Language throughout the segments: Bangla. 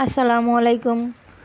আসসালামু আলাইকুম।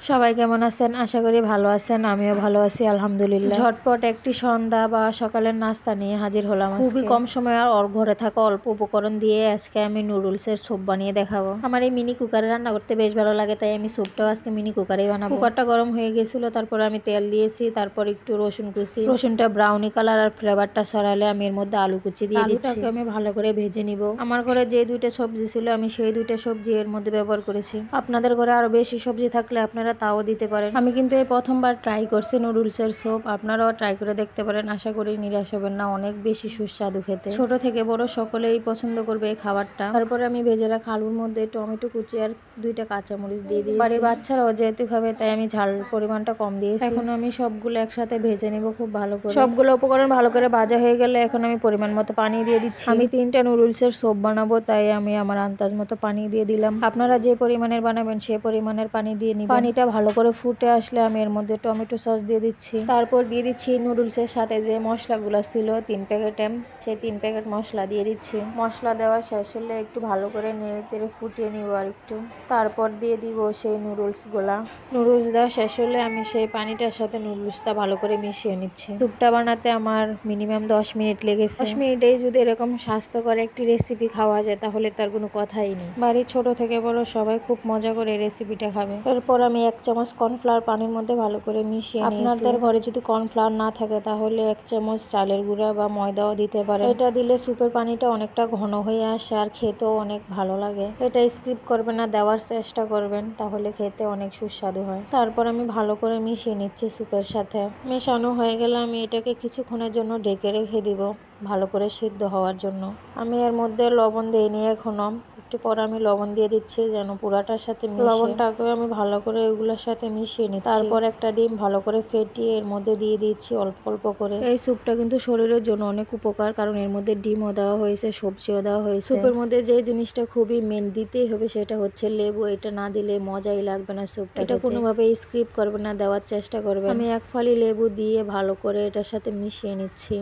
সবাই কেমন আছেন? আশা করি ভালো আছেন। আমিও ভালো আছি আলহামদুলিল্লাহ। ঝটপট একটি সন্ধ্যা বা সকালের নাস্তা নিয়ে হাজির হলাম। খুবই কম সময় আর ঘরে থাকা অল্প উপকরণ দিয়ে আজকে আমি নুডলসের স্যুপ বানিয়ে দেখাবো। আমার এই মিনি কুকারে রান্না করতে বেশ ভালো লাগে, তাই আমি স্যুপটাও আজকে মিনি কুকারেই বানাবো। কুকারটা গরম হয়ে গেছিল, তারপর আমি তেল দিয়েছি, তারপর একটু রসুন কুচি, রসুনটা ব্রাউনি কালার আর ফ্লেভারটা সরালে আমি এর মধ্যে আলু কুচি দিয়ে দিচ্ছি। আলুটাকে আমি ভালো করে ভেজে নিব। আমার ঘরে যে দুইটা সবজি ছিল আমি সেই দুইটা সবজি এর মধ্যে ব্যবহার করেছি। আপনাদের ঘরে আরো বেশি সবজি থাকলে আপনারা তাও দিতে পারেন। আমি কিন্তু এই প্রথমবার ট্রাই করছি নুডলসের স্যুপ, আপনারাও ট্রাই করে দেখতে পারেন। আশা করি নিরাশ হবেন না, অনেক বেশি সুস্বাদু খেতে। ছোট থেকে বড় সকলেই পছন্দ করবে এই খাবারটা। তারপরে আমি ভেজে রাখা আলুর মধ্যে টমেটো কুচি আর দুইটা কাঁচামরিচ দিয়ে দিয়েছি। বাড়ির বাচ্চারাও যেহেতু খাবে তাই আমি ঝাল পরিমাণটা কম দিয়েছি। এখন আমি সবগুলো একসাথে ভেজে নিব খুব ভালো করে। সবগুলো উপকরণ ভালো করে ভাজা হয়ে গেলে এখন আমি পরিমাণ মতো পানি দিয়ে দিচ্ছি। আমি 3টা নুডলসের স্যুপ বানাবো, তাই আমি আমার আন্দাজ মতো পানি দিয়ে দিলাম। আপনারা যে পরিমাণের বানাবেন সেই পরিমাণের পানি দিয়ে নিবেন। পানিটা ভালো করে ফুটে আসলে আমি এর মধ্যে টমেটো সস দিয়ে দিচ্ছি। তারপর দিয়ে দিচ্ছি নুডলসের সাথে যে মশলাগুলো ছিল 3 প্যাকেট, সেই 3 প্যাকেট মশলা দিয়ে দিচ্ছি। মশলা দেওয়া শেষ হলে একটু ভালো করে নেড়ে চেড়ে ফুটিয়ে নিব আর একটু। তারপর দিয়ে দিব সেই নুডলসগুলা। নুডলস দেওয়া শেষ হলে আমি সেই পানিটার সাথে নুডলসটা ভালো করে মিশিয়ে নিচ্ছি। স্যুপটা বানাতে আমার মিনিমাম 10 মিনিট লেগেছে। 10 মিনিটেই যদি এরকম স্বাস্থ্যকর একটি রেসিপি খাওয়া যায় তাহলে তার কোনো কথাই নেই। বাড়ির ছোট থেকে বড় সবাই খুব মজা করে এই রেসিপিটা খাবে। এরপর আমি 1 চামচ কর্নফ্লাওয়ার পানির মধ্যে ভালো করে মিশিয়ে নিয়েছি। আপনাদের ঘরে যদি কর্নফ্লাওয়ার না থাকে তাহলে 1 চামচ চালের গুঁড়া বা ময়দাও দিতে পারেন। এটা দিলে স্যুপের পানিটা অনেকটা ঘন হয়ে আসে আর খেতেও অনেক ভালো লাগে। এটা স্কিপ করবেন না, দেওয়ার চেষ্টা করবেন, তাহলে খেতে অনেক সুস্বাদু হয়। তারপর আমি ভালো করে মিশিয়ে নিচ্ছি স্যুপের সাথে। মেশানো হয়ে গেলে আমি এটাকে কিছুক্ষণের জন্য ঢেকে রেখে দিব ভালো করে সিদ্ধ হওয়ার জন্য। আমি এর মধ্যে লবণ দিইনি এখনো, একটু পর আমি লবণ দিয়ে দিচ্ছি যেন পুরাটার সাথে লবণটাকে আমি ভালো করে ওইগুলোর সাথে মিশিয়ে নিচ্ছি। তারপর একটা ডিম ভালো করে ফেটিয়ে এর মধ্যে দিয়ে দিচ্ছি অল্প অল্প করে। এই স্যুপটা কিন্তু শরীরের জন্য অনেক উপকার, কারণ এর মধ্যে ডিমও দেওয়া হয়েছে, সবজিও দেওয়া হয়েছে। স্যুপের মধ্যে যে জিনিসটা খুবই মেন দিতেই হবে সেটা হচ্ছে লেবু। এটা না দিলে মজাই লাগবে না স্যুপটা। এটা কোনোভাবে স্কিপ করবে না, দেওয়ার চেষ্টা করবে। আমি 1 ফালি লেবু দিয়ে ভালো করে এটার সাথে মিশিয়ে নিচ্ছি।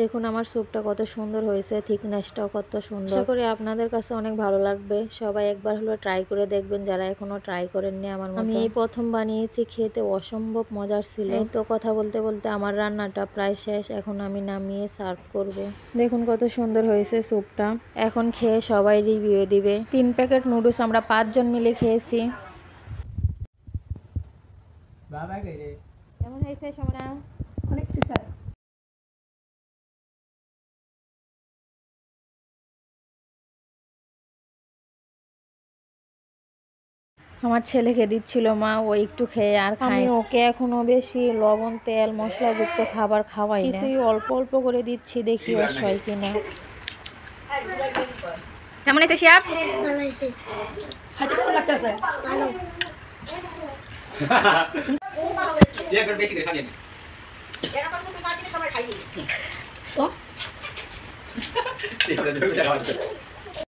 দেখুন আমার স্যুপটা কত সুন্দর হয়েছে, থিকনেসটাও কত সুন্দর। আশা করি আপনাদের কাছে অনেক ভালো লাগবে। সবাই একবার হলো ট্রাই করে দেখবেন যারা এখনো ট্রাই করেননি আমার মতো। আমি এই প্রথম বানিয়েছি, খেতে অসম্ভব মজার ছিল। এই তো কথা বলতে বলতে আমার রান্নাটা প্রায় শেষ, এখন আমি নামিয়ে সার্ভ করব। দেখুন কত সুন্দর হয়েছে স্যুপটা। এখন খেয়ে সবাই রিভিউ দিবে। 3 প্যাকেট নুডলস আমরা 5 জন মিলে খেয়েছি। কেমন হয়েছে সোনা? অনেক সুস্বাদু। আমার ছেলেকে দিচ্ছিল মা, ও একটু খেয়ে আর খায়। আমি ওকে এখনো বেশি লবণ তেল মশলাযুক্ত খাবার খাওয়াই না, কিছুই অল্প অল্প করে দিচ্ছি, দেখি ও সয় কিনা। কেমন হয়েছে শিয়াব? ভালো হয়েছে। খাইতে কেমন লাগতেছে? ভালো। তুই একবার বেশি করে খাবি। এরকম তো তুই সবাই খাইবি। তো?